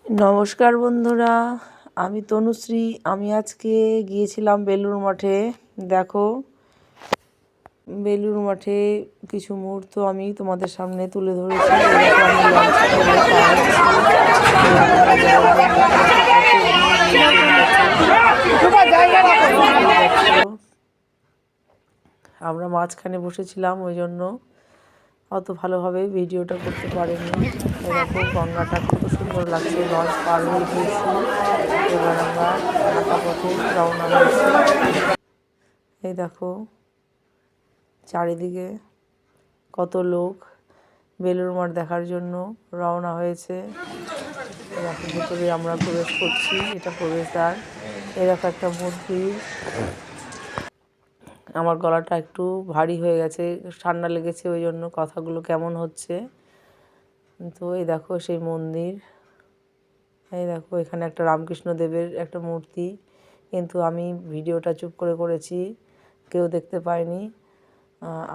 নমস্কার বন্ধুরা, আমি তনুশ্রী। আমি আজকে গিয়েছিলাম বেলুড় মঠে। দেখো, বেলুড় মঠে কিছু মুহূর্ত আমি তোমাদের সামনে তুলে ধরেছি। আমরা মাঝখানে বসেছিলাম, ওই জন্য অত ভালোভাবে ভিডিওটা করতে পারিনি। এরকম গঙ্গাটা কত সুন্দর লাগছে। লঞ্চ পার হয়ে গিয়েছি, এবার আমরা হাঁটা পথে রওনা হয়েছি। এই দেখো চারিদিকে কত লোক বেলুড় মঠ দেখার জন্য রওনা হয়েছে। এরকম ভেতরে আমরা প্রবেশ করছি, এটা প্রবেশদ্বার। এরকম একটা মন্দির। আমার গলাটা একটু ভারী হয়ে গেছে, ঠান্ডা লেগেছে, ওই জন্য কথাগুলো কেমন হচ্ছে। তো এই দেখো সেই মন্দির। এই দেখো এখানে একটা রামকৃষ্ণ দেবের একটা মূর্তি, কিন্তু আমি ভিডিওটা চুপ করে করেছি, কেউ দেখতে পায়নি।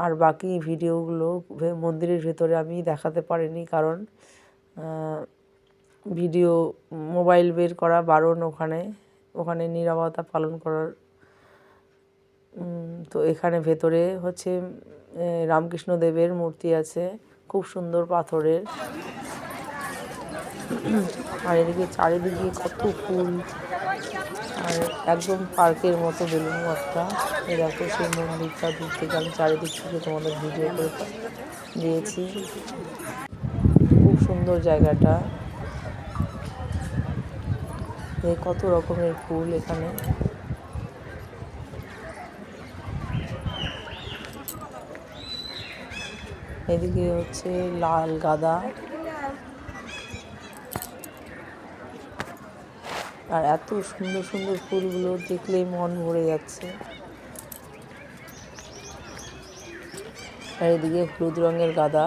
আর বাকি ভিডিওগুলো মন্দিরের ভেতরে আমি দেখাতে পারিনি, কারণ ভিডিও মোবাইল বের করা বারণ। ওখানে নীরবতা পালন করার। তো এখানে ভেতরে হচ্ছে রামকৃষ্ণ দেবের মূর্তি আছে, খুব সুন্দর পাথরের। আর এদিকে চারিদিকে কত ফুল, আর একদম পার্কের মতো বেলুড় মঠটা। এই দেখো সেই মন্দিরটা দূর থেকে আমি চারিদিক থেকে তোমাদের ভিডিও করে দিয়েছি। খুব সুন্দর জায়গাটা। কত রকমের ফুল এখানে। এদিকে হচ্ছে লাল গাঁদা, আর এত সুন্দর সুন্দর ফুলগুলো দেখলেই মন ভরে যাচ্ছে। আর এদিকে হলুদ রঙের গাঁদা।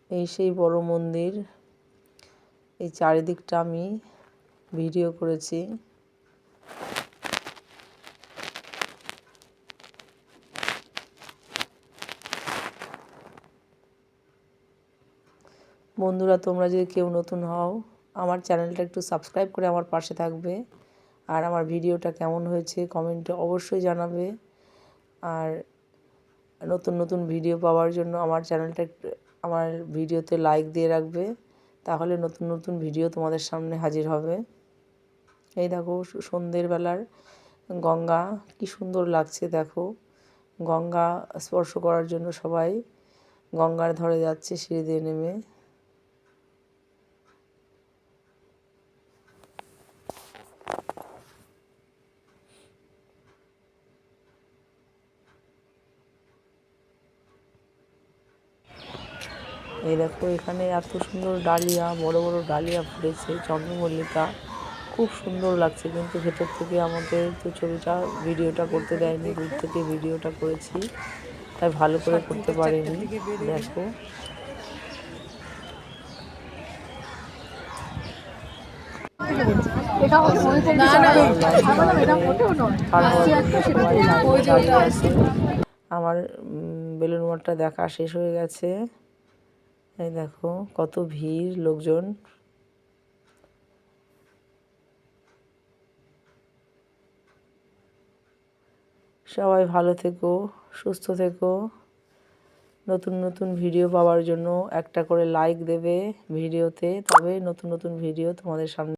এই সেই বড় মন্দির। এই চারিদিকটা আমি ভিডিও করেছি। বন্ধুরা, তোমরা যদি কেউ নতুন হও, আমার চ্যানেলটা একটু সাবস্ক্রাইব করে আমার পাশে থাকবে। আর আমার ভিডিওটা কেমন হয়েছে কমেন্টে অবশ্যই জানাবে। আর নতুন নতুন ভিডিও পাওয়ার জন্য আমার চ্যানেলটা আমার ভিডিওতে লাইক দিয়ে রাখবে, তাহলে নতুন নতুন ভিডিও তোমাদের সামনে হাজির হবে। এই দেখো সন্ধ্যের বেলার গঙ্গা, কি সুন্দর লাগছে। দেখো গঙ্গা স্পর্শ করার জন্য সবাই গঙ্গার ধারে যাচ্ছে সিঁড়ি দিয়ে নেমে। এই দেখো এখানে এত সুন্দর ডালিয়া, বড় বড় ডালিয়া ফুটেছে, চন্দ্রমল্লিকা, খুব সুন্দর লাগছে। কিন্তু ভেতর থেকে আমাদের তো ভিডিওটা করতে দেয়নি, দূর থেকে ভিডিওটা করেছি, তাই ভালো করে করতে পারিনি। দেখো আমার বেলুড় মঠটা দেখা শেষ হয়ে গেছে। এই দেখো কত ভিড় লোকজন। সবাই ভালো থেকো, সুস্থ থেকো। নতুন নতুন ভিডিও পাওয়ার জন্য একটা করে লাইক দেবে ভিডিওতে, তবে নতুন নতুন ভিডিও তোমাদের সামনে